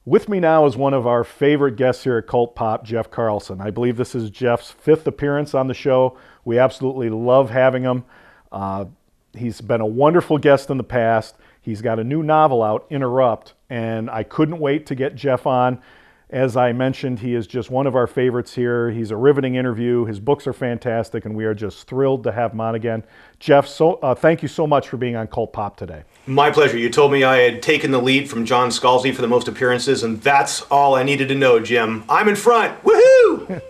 With me now is one of our favorite guests here at Cult Pop, Jeff Carlson. I believe this is Jeff's 5th appearance on the show. We absolutely love having him. He's been a wonderful guest in the past. He's got a new novel out, Interrupt, and I couldn't wait to get Jeff on. As I mentioned, he is just one of our favorites here. He's a riveting interview. His books are fantastic, and we are just thrilled to have him on again. Jeff, thank you so much for being on Cult Pop today. My pleasure. You told me I had taken the lead from John Scalzi for the most appearances, and that's all I needed to know, Jim. I'm in front. Woohoo!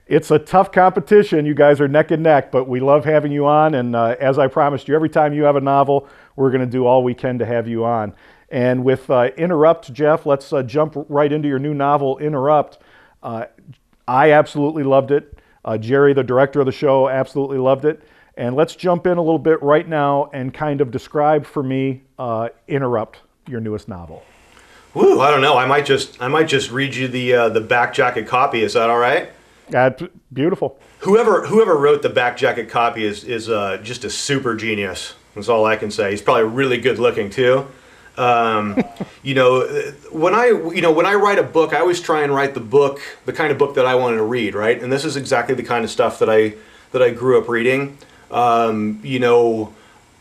It's a tough competition. You guys are neck and neck, but we love having you on. And as I promised you, every time you have a novel, we're going to do all we can to have you on. And with Interrupt, Jeff, let's jump right into your new novel, Interrupt. I absolutely loved it. Jerry, the director of the show, absolutely loved it. And let's jump in a little bit right now and kind of describe for me Interrupt, your newest novel. Woo, I don't know. I might just read you the back jacket copy. Is that all right? Beautiful. Whoever wrote the back jacket copy is just a super genius. That's all I can say. He's probably really good looking too. When I write a book, I always try and write the kind of book that I wanted to read, right? And this is exactly the kind of stuff that I grew up reading.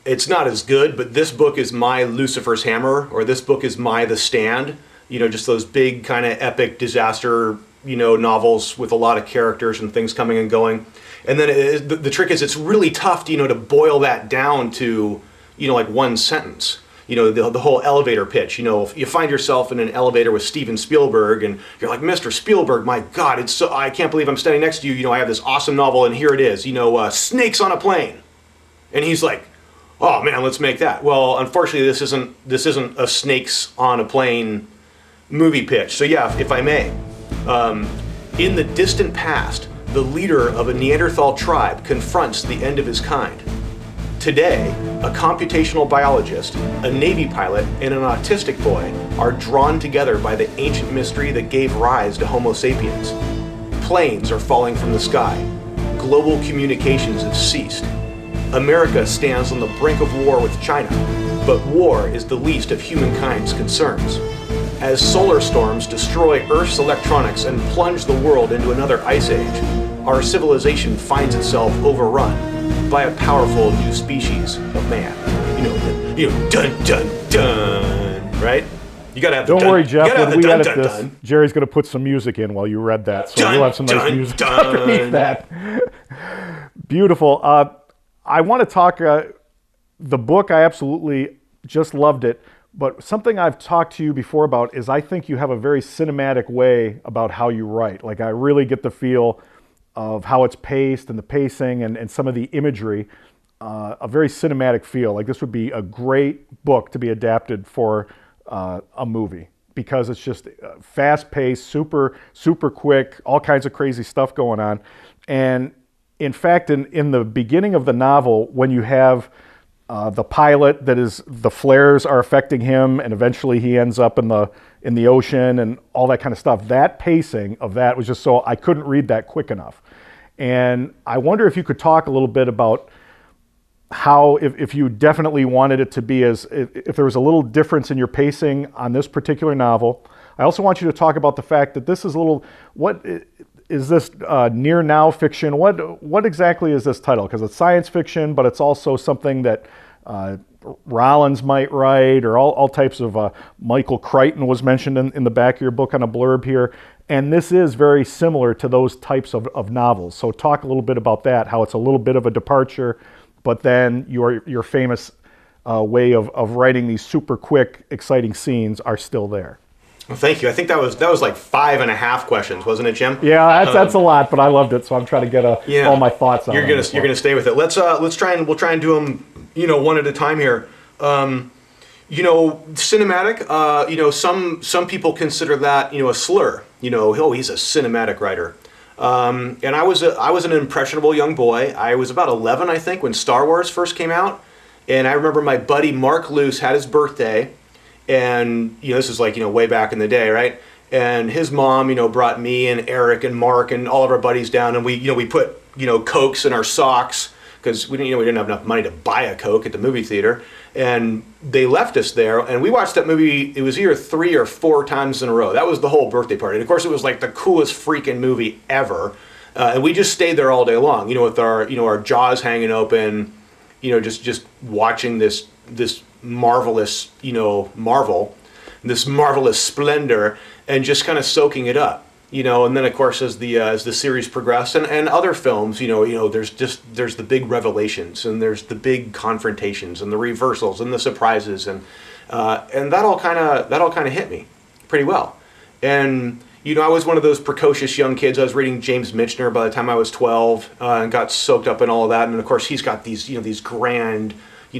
It's not as good, but this book is my Lucifer's Hammer, or this book is my The Stand. Just those big kind of epic disaster, novels with a lot of characters and things coming and going. And then the trick is it's really tough, to boil that down to, like one sentence. The whole elevator pitch. If you find yourself in an elevator with Steven Spielberg and you're like, Mr. Spielberg, my God, I can't believe I'm standing next to you. I have this awesome novel and here it is, Snakes on a Plane. And he's like, oh man, let's make that. Well, unfortunately, this isn't a Snakes on a Plane movie pitch. So yeah, if I may, in the distant past, the leader of a Neanderthal tribe confronts the end of his kind. Today, a computational biologist, a Navy pilot, and an autistic boy are drawn together by the ancient mystery that gave rise to Homo sapiens. Planes are falling from the sky. Global communications have ceased. America stands on the brink of war with China, but war is the least of humankind's concerns. As solar storms destroy Earth's electronics and plunge the world into another ice age, our civilization finds itself overrun by a powerful new species of man. Dun dun dun, right? You gotta have. Don't worry, Jeff. When we edit this, dun. Jerry's gonna put some music in while you read that, so Dun, you'll have some nice dun, music dun. underneath that. Beautiful. I want to talk. The book, I absolutely just loved it. But something I've talked to you before about is I think you have a very cinematic way about how you write. Like I really get the feel of how it's paced and the pacing and some of the imagery, a very cinematic feel. Like this would be a great book to be adapted for a movie because it's just fast paced, super, super quick, all kinds of crazy stuff going on. And in fact, in the beginning of the novel, when you have the pilot that is, the flares are affecting him and eventually he ends up in the ocean and all that kind of stuff. That pacing of that was just so I couldn't read that quick enough. And I wonder if you could talk a little bit about how, if you definitely wanted it to be if there was a little difference in your pacing on this particular novel. I also want you to talk about the fact that this is what is this near now fiction? What exactly is this title? Because it's science fiction, but it's also something that Rollins might write, or all types of, Michael Crichton was mentioned in the back of your book on a blurb here. And this is very similar to those types of novels. So talk a little bit about that, how it's a little bit of a departure, but then your famous way of writing these super quick, exciting scenes are still there. Well, thank you. I think that was like 5.5 questions, wasn't it, Jim? Yeah, that's a lot, but I loved it, so I'm trying to get all my thoughts on it. You're gonna stay with it. Let's try and do them, one at a time here. Cinematic. Some people consider that a slur. He's a cinematic writer. And I was an impressionable young boy. I was about 11, I think, when Star Wars first came out, and I remember my buddy Mark Luce had his birthday. And, this is like, way back in the day, right? And his mom, brought me and Eric and Mark and all of our buddies down, and we put, Cokes in our socks because we didn't have enough money to buy a Coke at the movie theater, and they left us there, and we watched that movie. It was either 3 or 4 times in a row. That was the whole birthday party, and of course it was like the coolest freaking movie ever, and we just stayed there all day long, with our jaws hanging open, just watching this marvelous marvel, this marvelous splendor, and just kind of soaking it up. And then of course as the series progressed and other films, there's the big revelations, and there's the big confrontations and the reversals and the surprises, and that all kind of hit me pretty well. And I was one of those precocious young kids. I was reading James Michener by the time I was 12, and got soaked up in all of that. And of course he's got these grand,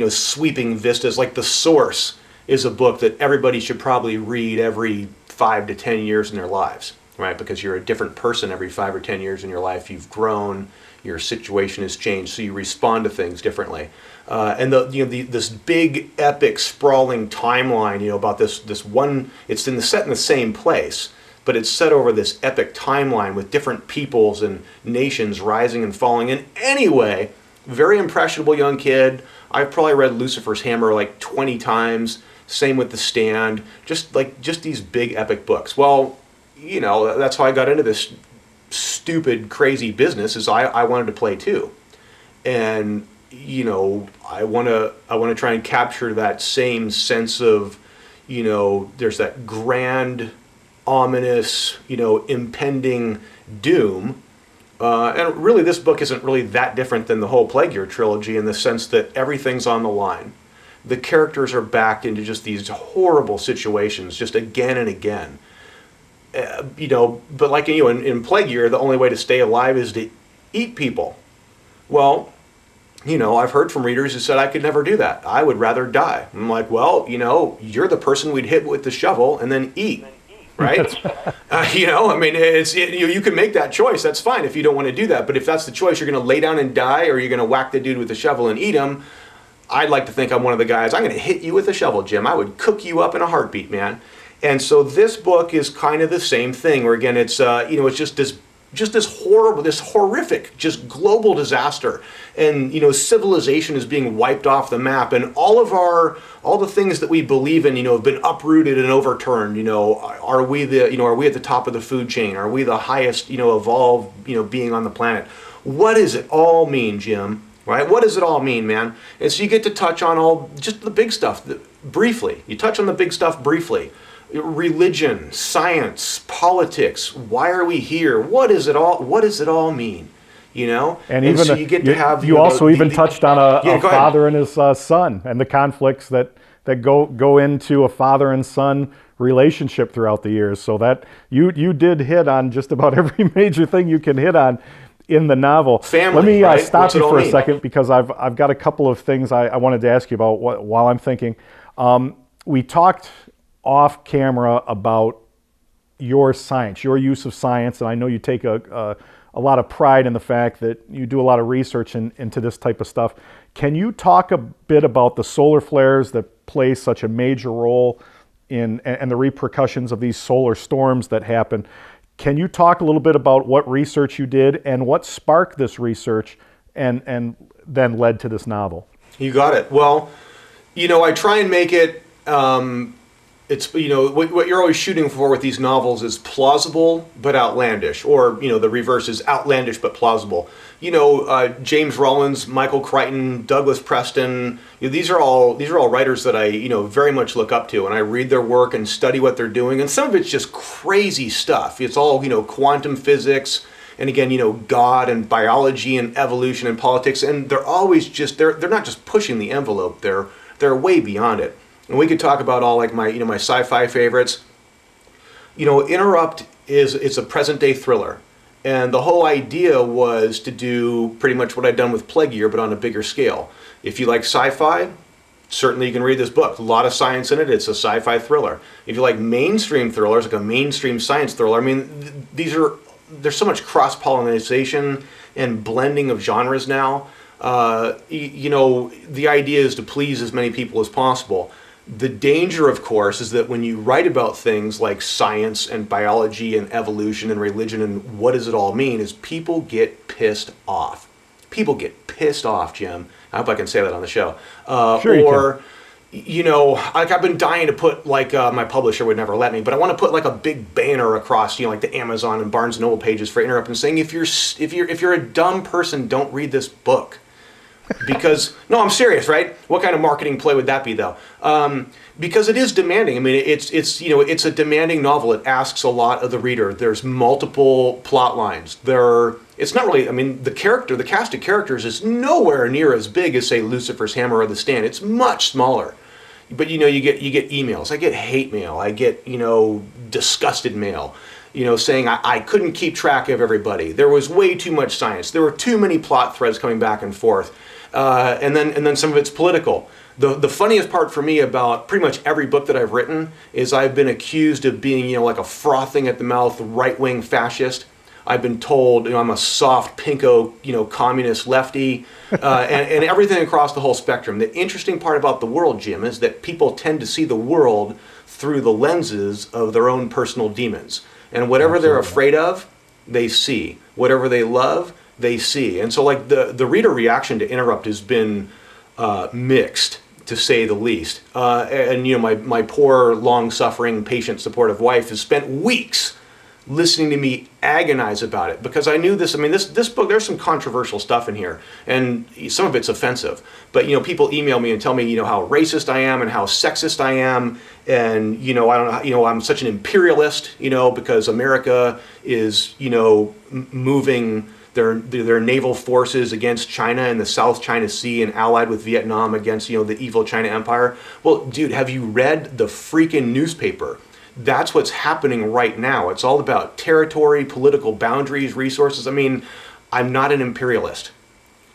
sweeping vistas. Like The Source is a book that everybody should probably read every 5 to 10 years in their lives. Right, because you're a different person every 5 or 10 years in your life. You've grown, your situation has changed, so you respond to things differently. And this big, epic, sprawling timeline, about this one. It's set in the same place, but it's set over this epic timeline with different peoples and nations rising and falling. And anyway, very impressionable young kid. I've probably read Lucifer's Hammer like 20 times. Same with The Stand. Just these big, epic books. Well, that's how I got into this stupid, crazy business. Is I wanted to play too, and I want to try and capture that same sense of, there's that grand, ominous, impending doom. And really, this book isn't really that different than the whole Plague Year trilogy in the sense that everything's on the line. The characters are backed into just these horrible situations, just again and again. But like in Plague Year, the only way to stay alive is to eat people. Well, I've heard from readers who said I could never do that. I would rather die. I'm like, well, you're the person we'd hit with the shovel and then eat, right? You can make that choice. That's fine if you don't want to do that. But if that's the choice, you're going to lay down and die, or you're going to whack the dude with the shovel and eat him. I'd like to think I'm one of the guys. I'm going to hit you with a shovel, Jim. I would cook you up in a heartbeat, man. And so this book is kind of the same thing, where again it's it's just this horrific, just global disaster, and civilization is being wiped off the map, and all the things that we believe in have been uprooted and overturned. Are we at the top of the food chain? Are we the highest evolved being on the planet? What does it all mean, Jim? Right? What does it all mean, man? And so you get to touch on just the big stuff briefly. You touch on the big stuff briefly. Religion, science, politics. Why are we here? What does it all mean? And so you get to have. You also even touched on a father and his son, and the conflicts that go into a father and son relationship throughout the years. So that you did hit on just about every major thing you can hit on in the novel. Family, Let me right? stop you for a second, because I've got a couple of things I wanted to ask you about while I'm thinking. We talked off camera about your science, your use of science, and I know you take a lot of pride in the fact that you do a lot of research into this type of stuff. Can you talk a bit about the solar flares that play such a major role and the repercussions of these solar storms that happen? Can you talk a little bit about what research you did and what sparked this research and then led to this novel? You got it. Well, I try and make it. It's what you're always shooting for with these novels is plausible but outlandish, or the reverse is outlandish but plausible. James Rollins, Michael Crichton, Douglas Preston. These are all writers that I very much look up to, and I read their work and study what they're doing. And some of it's just crazy stuff. It's all quantum physics, and again God and biology and evolution and politics. And they're always just they're not just pushing the envelope. They're way beyond it. And we could talk about all like my my sci-fi favorites. Interrupt it's a present day thriller, and the whole idea was to do pretty much what I'd done with Plague Year, but on a bigger scale. If you like sci-fi, certainly you can read this book. A lot of science in it. It's a sci-fi thriller. If you like mainstream thrillers, like a mainstream science thriller, there's so much cross-pollination and blending of genres now. The idea is to please as many people as possible. The danger, of course, is that when you write about things like science and biology and evolution and religion and what does it all mean, is people get pissed off. people get pissed off, Jim. I hope I can say that on the show. Sure you Or, you know, like I've been dying to put like my publisher would never let me, but I want to put like a big banner across, you know, like the Amazon and Barnes and Noble pages for Interrupt and saying if you're a dumb person, don't read this book. Because no, I'm serious, right? What kind of marketing play would that be, though? Because it is demanding. I mean, it's you know, it's a demanding novel. It asks a lot of the reader. There's multiple plot lines. It's not really. I mean, the cast of characters is nowhere near as big as say Lucifer's Hammer or The Stand. It's much smaller. But you know, you get emails. I get hate mail. I get, you know, disgusted mail. You know, saying I couldn't keep track of everybody. There was way too much science. There were too many plot threads coming back and forth. And then some of it's political. The funniest part for me about pretty much every book that I've written is I've been accused of being, you know, like a frothing at the mouth right-wing fascist. I've been told, you know, I'm a soft pinko, you know, communist lefty, and everything across the whole spectrum. The interesting part about the world, Jim, is that people tend to see the world through the lenses of their own personal demons. And whatever they're afraid of, they see. Whatever they love, they see. And so like the reader reaction to Interrupt has been mixed, to say the least. And you know, my poor, long-suffering, patient, supportive wife has spent weeks listening to me agonize about it, because I knew this. I mean, this book, there's some controversial stuff in here, and some of it's offensive. But you know, people email me and tell me, you know, how racist I am and how sexist I am, and you know, I don't know, you know, I'm such an imperialist, you know, because America is, you know, moving their naval forces against China in the South China Sea and allied with Vietnam against, you know, the evil China Empire. Well, dude, have you read the freaking newspaper? That's what's happening right now. It's all about territory, political boundaries, resources. I mean, I'm not an imperialist.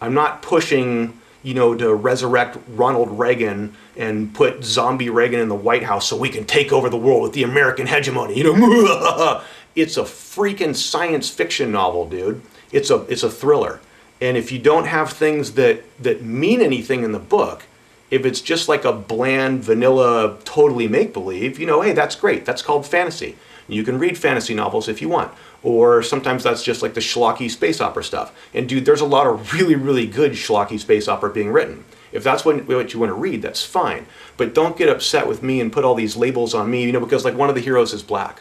I'm not pushing, you know, to resurrect Ronald Reagan and put zombie Reagan in the White House so we can take over the world with the American hegemony. You know, it's a freaking science fiction novel, dude. It's a thriller. And if you don't have things that mean anything in the book, if it's just like a bland, vanilla, totally make-believe, you know, hey, that's great. That's called fantasy. You can read fantasy novels if you want. Or sometimes that's just like the schlocky space opera stuff. And dude, there's a lot of really, really good schlocky space opera being written. If that's what you want to read, that's fine. But don't get upset with me and put all these labels on me, you know, because like one of the heroes is black.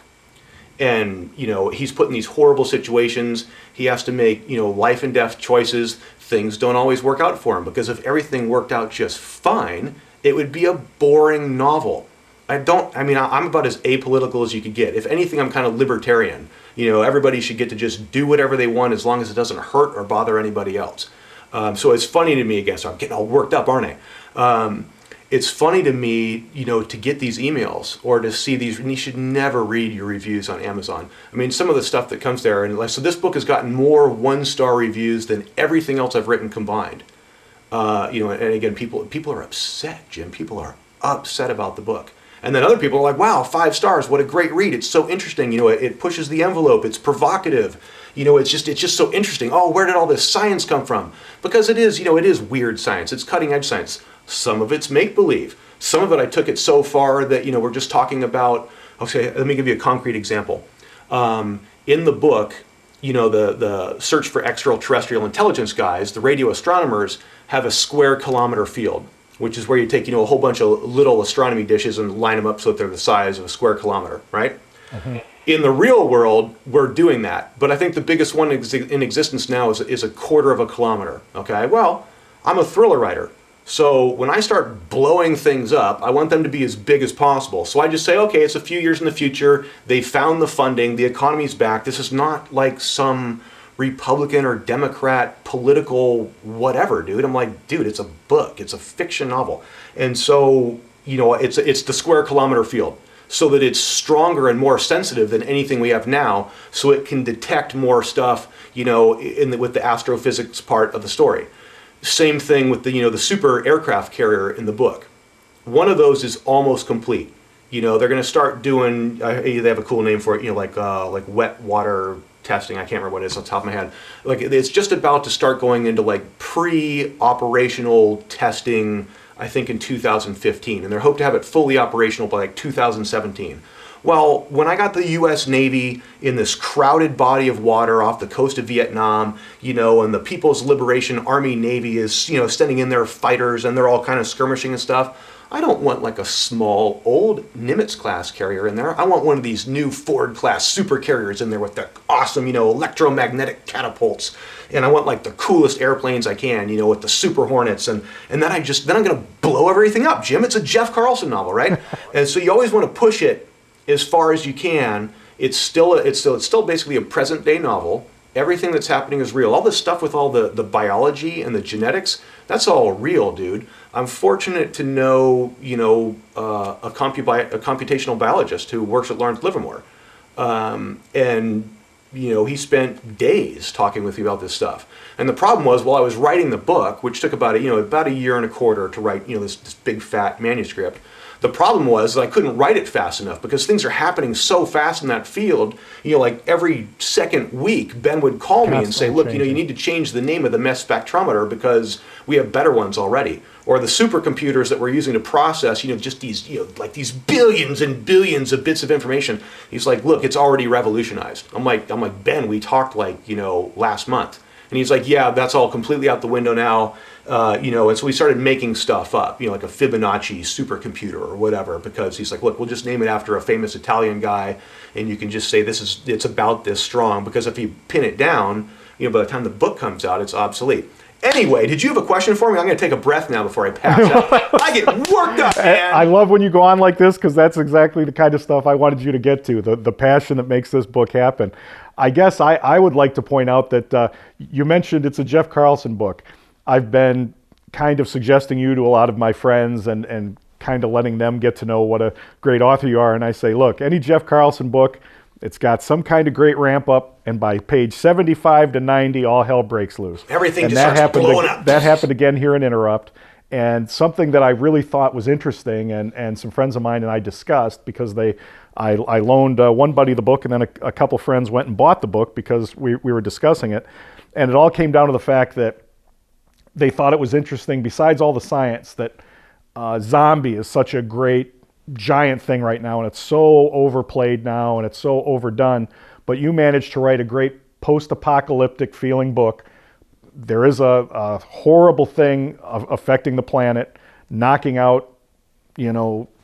And, you know, he's put in these horrible situations. He has to make, you know, life and death choices. Things don't always work out for him, because if everything worked out just fine, it would be a boring novel. I'm about as apolitical as you could get. If anything, I'm kind of libertarian. You know, everybody should get to just do whatever they want as long as it doesn't hurt or bother anybody else. So it's funny to me, I guess, I'm getting all worked up, aren't I? It's funny to me, you know, to get these emails or to see these, and you should never read your reviews on Amazon. I mean, some of the stuff that comes there, and so this book has gotten more one-star reviews than everything else I've written combined. You know, and again, people are upset, Jim. People are upset about the book. And then other people are like, wow, 5 stars, what a great read. It's so interesting, you know, it pushes the envelope, it's provocative. You know, it's just so interesting. Oh, where did all this science come from? Because it is, you know, it is weird science. It's cutting edge science. Some of it's make-believe. Some of it I took it so far that, you know, we're just talking about, okay, let me give you a concrete example. In the book, you know, the search for extraterrestrial intelligence guys, the radio astronomers have a square kilometer field, which is where you take, you know, a whole bunch of little astronomy dishes and line them up so that they're the size of a square kilometer, right? Mm-hmm. In the real world, we're doing that. But I think the biggest one in existence now is a quarter of a kilometer, okay? Well, I'm a thriller writer. So when I start blowing things up, I want them to be as big as possible. So I just say, okay, it's a few years in the future. They found the funding. The economy's back. This is not like some Republican or Democrat political whatever, dude. I'm like, dude, it's a book. It's a fiction novel. And so, you know, it's the square kilometer field so that it's stronger and more sensitive than anything we have now, so it can detect more stuff, you know, with the astrophysics part of the story. Same thing with the super aircraft carrier in the book. One of those is almost complete. You know, they're going to start doing, they have a cool name for it, you know, like wet water testing. I can't remember what it is off the top of my head. Like, it's just about to start going into like pre-operational testing I think in 2015, and they hope to have it fully operational by like 2017. Well, when I got the U.S. Navy in this crowded body of water off the coast of Vietnam, and the People's Liberation Army Navy is, sending in their fighters and they're all kind of skirmishing and stuff, I don't want like a small old Nimitz class carrier in there. I want one of these new Ford class super carriers in there with the awesome, electromagnetic catapults. And I want like the coolest airplanes I can, with the Super Hornets. And then I'm going to blow everything up, Jim. It's a Jeff Carlson novel, right? And so you always want to push it as far as you can. It's still basically a present day novel. Everything that's happening is real. All this stuff with all the biology and the genetics, that's all real, dude. I'm fortunate to know, a computational biologist who works at Lawrence Livermore. And he spent days talking with me about this stuff. And the problem was, while I was writing the book, which took about a year and a quarter to write, this big fat manuscript, the problem was that I couldn't write it fast enough because things are happening so fast in that field. Like every second week, Ben would call me and say, look, you need to change the name of the mass spectrometer because we have better ones already. Or the supercomputers that we're using to process, just these, like these billions and billions of bits of information. He's like, look, it's already revolutionized. I'm like, Ben, we talked last month. And he's like, yeah, that's all completely out the window now. And so we started making stuff up, like a Fibonacci supercomputer or whatever, because he's like, look, we'll just name it after a famous Italian guy, and you can just say it's about this strong, because if you pin it down, by the time the book comes out, it's obsolete. Anyway, did you have a question for me? I'm going to take a breath now before I pass out. I get worked up, man. I love when you go on like this, because that's exactly the kind of stuff I wanted you to get to, the passion that makes this book happen. I guess I would like to point out that you mentioned it's a Jeff Carlson book. I've been kind of suggesting you to a lot of my friends and kind of letting them get to know what a great author you are. And I say, look, any Jeff Carlson book, it's got some kind of great ramp up, and by page 75 to 90, all hell breaks loose. Everything and just starts blowing up. That happened again here in Interrupt. And something that I really thought was interesting, and some friends of mine and I discussed, because I loaned one buddy the book, and then a couple friends went and bought the book because we were discussing it. And it all came down to the fact that they thought it was interesting, besides all the science, that zombie is such a great giant thing right now, and it's so overplayed now, and it's so overdone. But you managed to write a great post-apocalyptic feeling book. There is a horrible thing affecting the planet, knocking out,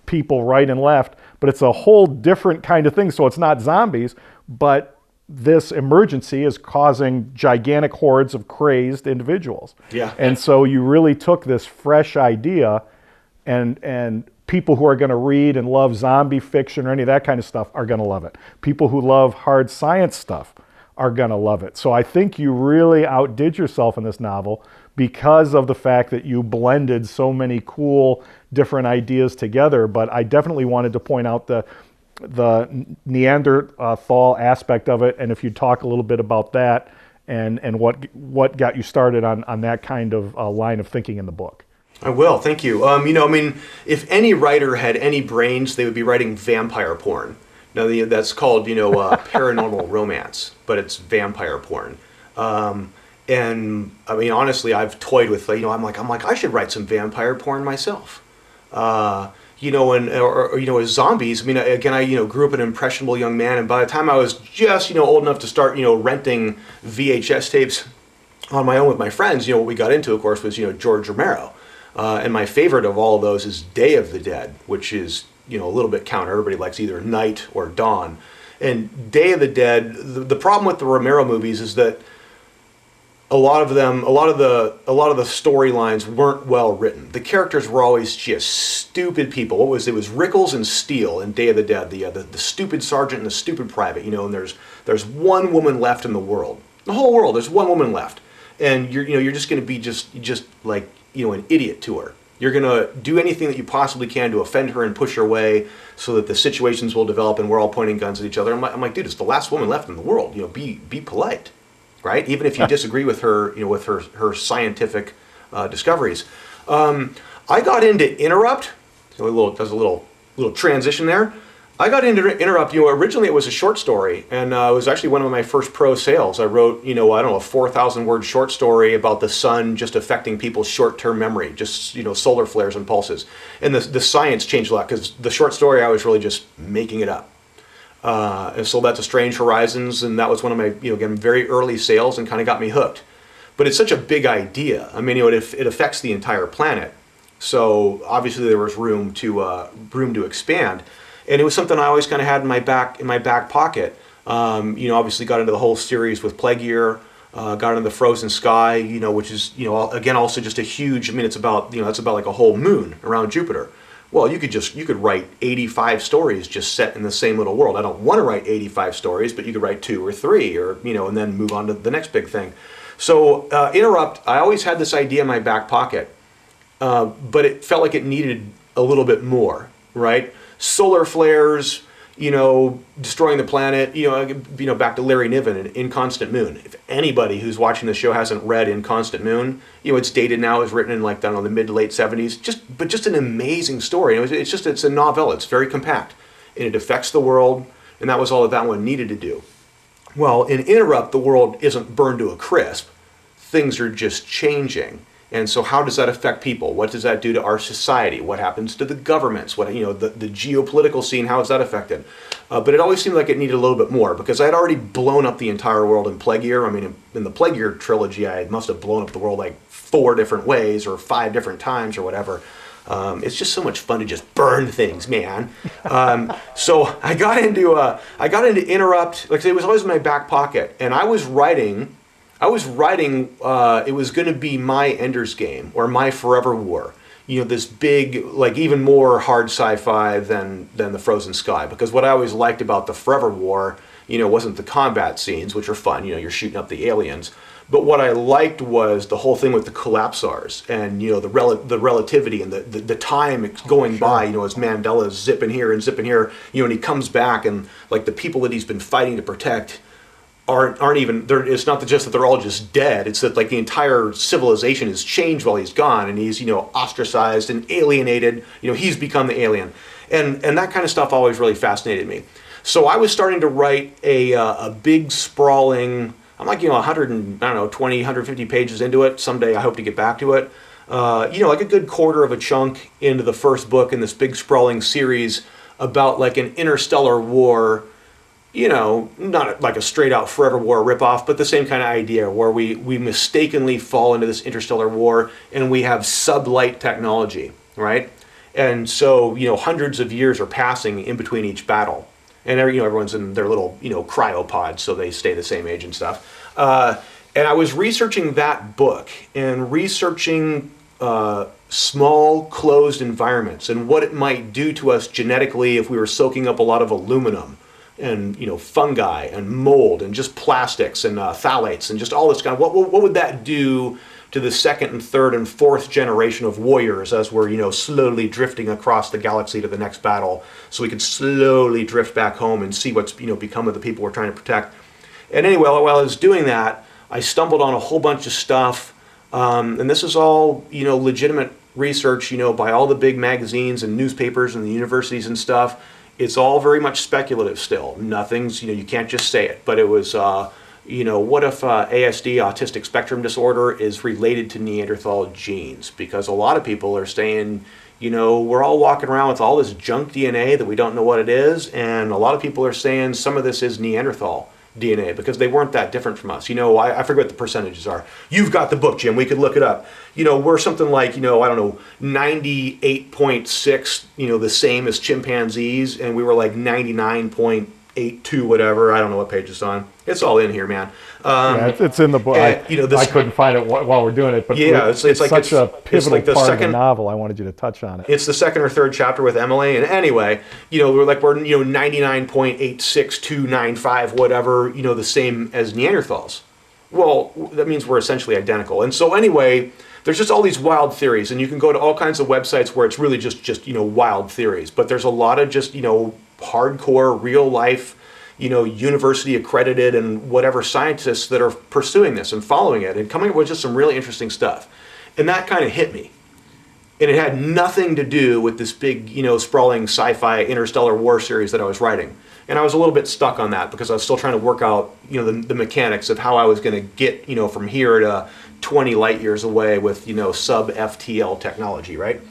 people right and left, but it's a whole different kind of thing. So it's not zombies, but this emergency is causing gigantic hordes of crazed individuals. Yeah. And so you really took this fresh idea, and people who are going to read and love zombie fiction or any of that kind of stuff are going to love it. People who love hard science stuff are going to love it. So I think you really outdid yourself in this novel because of the fact that you blended so many cool different ideas together. But I definitely wanted to point out the Neanderthal aspect of it, and if you'd talk a little bit about that and what got you started on that kind of line of thinking in the book. I will, thank you. If any writer had any brains, they would be writing vampire porn. Now, that's called, paranormal romance, but it's vampire porn. And I mean, honestly, I've toyed with, I'm like, I should write some vampire porn myself. As zombies. I mean, again, I grew up an impressionable young man, and by the time I was just old enough to start renting VHS tapes on my own with my friends, what we got into, of course, was George Romero, and my favorite of all of those is Day of the Dead, which is a little bit counter. Everybody likes either Night or Dawn, and Day of the Dead. The problem with the Romero movies is that a lot of the storylines weren't well written. The characters were always just stupid people. It was Rickles and Steele in Day of the Dead, the stupid sergeant and the stupid private, and there's one woman left in the world. The whole world, there's one woman left. And you're just going to be just like, an idiot to her. You're going to do anything that you possibly can to offend her and push her away so that the situations will develop and we're all pointing guns at each other. I'm like, dude, it's the last woman left in the world. Be polite. Right? Even if you disagree with her, with her scientific discoveries. I got into Interrupt. So there's a little transition there. I got into Interrupt. Originally it was a short story, and it was actually one of my first pro sales. I wrote, I don't know, a 4,000-word short story about the sun just affecting people's short-term memory, just solar flares and pulses. And the science changed a lot because the short story I was really just making it up. And sold that to Strange Horizons, and that was one of my, again, very early sales, and kind of got me hooked. But it's such a big idea. I mean, it affects the entire planet. So obviously there was room to expand. And it was something I always kind of had in my back pocket. Obviously got into the whole series with Plague Year, got into the Frozen Sky, which is, again, also just a huge, it's about, that's about like a whole moon around Jupiter. Well, you could write 85 stories just set in the same little world. I don't want to write 85 stories, but you could write 2 or 3 or, and then move on to the next big thing. So Interrupt, I always had this idea in my back pocket, but it felt like it needed a little bit more, right? Solar flares, destroying the planet, back to Larry Niven and Inconstant Moon. If anybody who's watching the show hasn't read Inconstant Moon, it's dated now, it was written in like, I don't know, the mid to late 70s, just an amazing story. It's a novel, it's very compact, and it affects the world, and that was all that one needed to do. Well, in Interrupt, the world isn't burned to a crisp. Things are just changing. And so how does that affect people? What does that do to our society? What happens to the governments? What, the geopolitical scene, how is that affected? But it always seemed like it needed a little bit more because I had already blown up the entire world in Plague Year. In the Plague Year trilogy, I must have blown up the world like 4 different ways or 5 different times or whatever. It's just so much fun to just burn things, man. So I got into Interrupt. Like I said, it was always in my back pocket, and I was writing. It was going to be my Ender's Game or my Forever War. This big, like even more hard sci-fi than the Frozen Sky. Because what I always liked about the Forever War, wasn't the combat scenes, which are fun. You're shooting up the aliens. But what I liked was the whole thing with the collapsars and the relativity and the time going by. As Mandela's zipping here, and and he comes back and like the people that he's been fighting to protect aren't even there. It's not just that they're all just dead. It's that like the entire civilization has changed while he's gone, and he's ostracized and alienated. He's become the alien, and that kind of stuff always really fascinated me. So I was starting to write a big sprawling. I'm like 120, 150 pages into it. Someday I hope to get back to it. Like a good quarter of a chunk into the first book in this big sprawling series about like an interstellar war. Not like a straight out Forever War ripoff, but the same kind of idea where we mistakenly fall into this interstellar war and we have sublight technology, right? And so, hundreds of years are passing in between each battle. And, everyone's in their little, cryopods, so they stay the same age and stuff. And I was researching that book and researching small closed environments and what it might do to us genetically if we were soaking up a lot of aluminum and fungi and mold and just plastics and phthalates and just all this kind of what would that do to the second and third and fourth generation of warriors as we're slowly drifting across the galaxy to the next battle, so we could slowly drift back home and see what's become of the people we're trying to protect. And anyway, while I was doing that, I stumbled on a whole bunch of stuff, and this is all legitimate research by all the big magazines and newspapers and the universities and stuff. It's all very much speculative still. Nothing's, you can't just say it. But it was, what if ASD, autistic spectrum disorder, is related to Neanderthal genes? Because a lot of people are saying, we're all walking around with all this junk DNA that we don't know what it is. And a lot of people are saying some of this is Neanderthal DNA because they weren't that different from us. I forget what the percentages are. You've got the book, Jim. We could look it up. We're something like, 98.6, the same as chimpanzees, and we were like 99.82, whatever. I don't know what page it's on. It's all in here, man. It's in the book. I couldn't find it while we're doing it, but yeah, it's like such a pivotal like part of the novel. I wanted you to touch on it. It's the second or third chapter with Emily, and anyway, we're 99.86295, whatever, the same as Neanderthals. Well, that means we're essentially identical. And so anyway, there's just all these wild theories, and you can go to all kinds of websites where it's really just wild theories. But there's a lot of just hardcore, real life, university accredited and whatever scientists that are pursuing this and following it and coming up with just some really interesting stuff. And that kind of hit me. And it had nothing to do with this big, sprawling sci-fi interstellar war series that I was writing. And I was a little bit stuck on that because I was still trying to work out, the mechanics of how I was going to get, from here to 20 light years away with, sub FTL technology, right?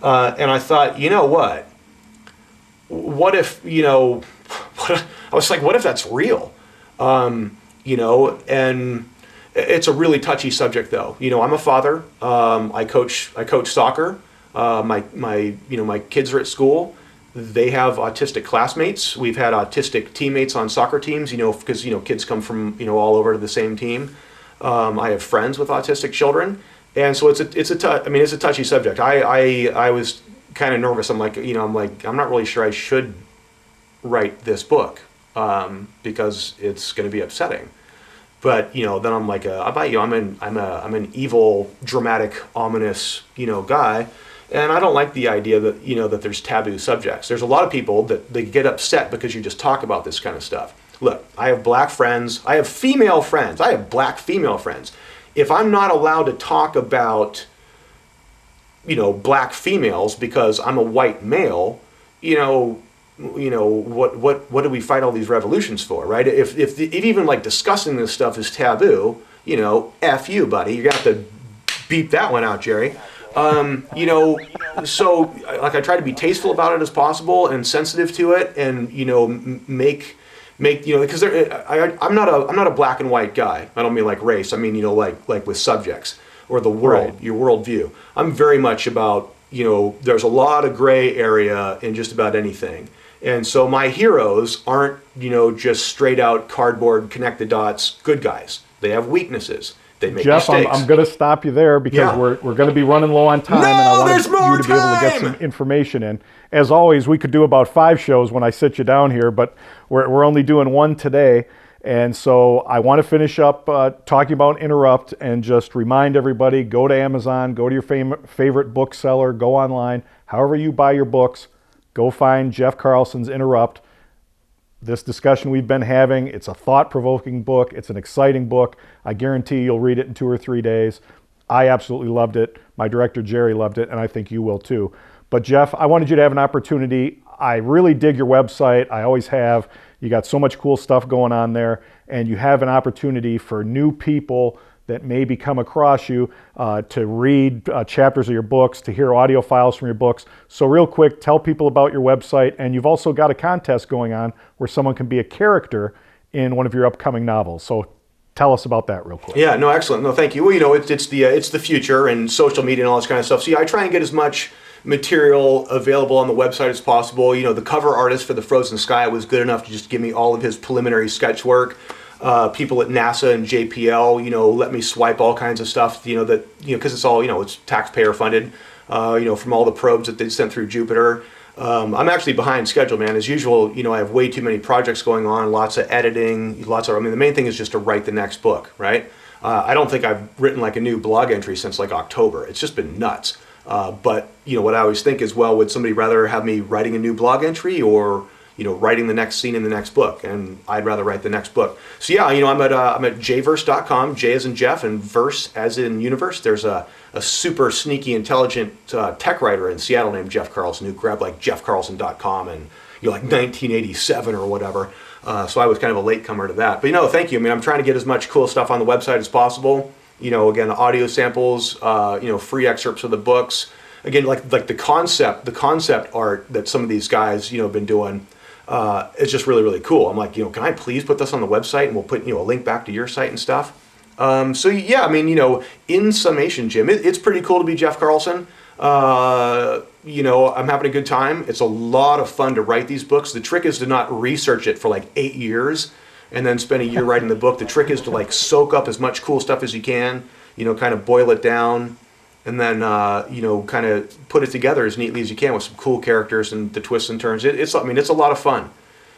And I thought, you know what? What if, I was like, what if that's real? And it's a really touchy subject, though. I'm a father. I coach soccer. My kids are at school. They have autistic classmates. We've had autistic teammates on soccer teams. Because kids come from all over to the same team. I have friends with autistic children, and so it's a touchy subject. I was kind of nervous. I'm not really sure I should write this book because it's going to be upsetting. But then I'm like, I'm an evil, dramatic, ominous guy, and I don't like the idea that that there's taboo subjects. There's a lot of people that they get upset because you just talk about this kind of stuff. Look, I have black friends. I have female friends. I have black female friends. If I'm not allowed to talk about black females because I'm a white male, what do we fight all these revolutions for, right? If even like discussing this stuff is taboo, F you, buddy. You're gonna have to beep that one out, Jerry. So like I try to be tasteful about it as possible and sensitive to it, and make because I'm not a black and white guy. I don't mean like race. I mean like with subjects or the world, right. Your worldview. I'm very much about there's a lot of gray area in just about anything. And so my heroes aren't, just straight out cardboard, connect the dots, good guys. They have weaknesses. They make Jeff, mistakes. I'm going to stop you there because we're going to be running low on time, and I wanted you to be able to get some information in. As always, we could do about 5 shows when I sit you down here, but we're only doing 1 today. And so I want to finish up talking about Interrupt and just remind everybody, go to Amazon, go to your favorite bookseller, go online, however you buy your books. Go find Jeff Carlson's Interrupt. This discussion we've been having, it's a thought-provoking book. It's an exciting book. I guarantee you'll read it in 2 or 3 days. I absolutely loved it. My director, Jerry, loved it, and I think you will too. But Jeff, I wanted you to have an opportunity. I really dig your website. I always have. You got so much cool stuff going on there, and you have an opportunity for new people that maybe come across you to read chapters of your books, to hear audio files from your books. So real quick, tell people about your website, and you've also got a contest going on where someone can be a character in one of your upcoming novels. So tell us about that real quick. Yeah, no, excellent. No, thank you. Well, it's the future and social media and all this kind of stuff. So yeah, I try and get as much material available on the website as possible. The cover artist for The Frozen Sky was good enough to just give me all of his preliminary sketch work. People at NASA and JPL, let me swipe all kinds of stuff, because it's all, it's taxpayer funded, from all the probes that they sent through Jupiter. I'm actually behind schedule, man. As usual, I have way too many projects going on, lots of editing, the main thing is just to write the next book, right? I don't think I've written like a new blog entry since like October. It's just been nuts. But, what I always think is, well, would somebody rather have me writing a new blog entry or writing the next scene in the next book? And I'd rather write the next book. So yeah, I'm at jverse.com, J as in Jeff and verse as in universe. There's a super sneaky, intelligent tech writer in Seattle named Jeff Carlson who grabbed like jeffcarlson.com and like 1987 or whatever. So I was kind of a latecomer to that. But thank you. I'm trying to get as much cool stuff on the website as possible. Again, audio samples, free excerpts of the books. Again, like the concept art that some of these guys, have been doing. It's just really, really cool. I'm like, can I please put this on the website and we'll put, a link back to your site and stuff. So yeah, in summation, Jim, it's pretty cool to be Jeff Carlson. I'm having a good time. It's a lot of fun to write these books. The trick is to not research it for like 8 years and then spend a year writing the book. The trick is to like soak up as much cool stuff as you can, kind of boil it down. And then, kind of put it together as neatly as you can with some cool characters and the twists and turns. It's a lot of fun.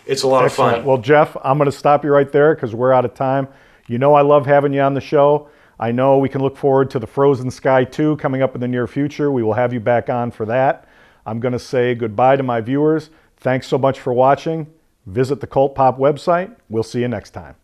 It's a lot of fun. Well, Jeff, I'm going to stop you right there because we're out of time. I love having you on the show. I know we can look forward to The Frozen Sky 2 coming up in the near future. We will have you back on for that. I'm going to say goodbye to my viewers. Thanks so much for watching. Visit the Cult Pop website. We'll see you next time.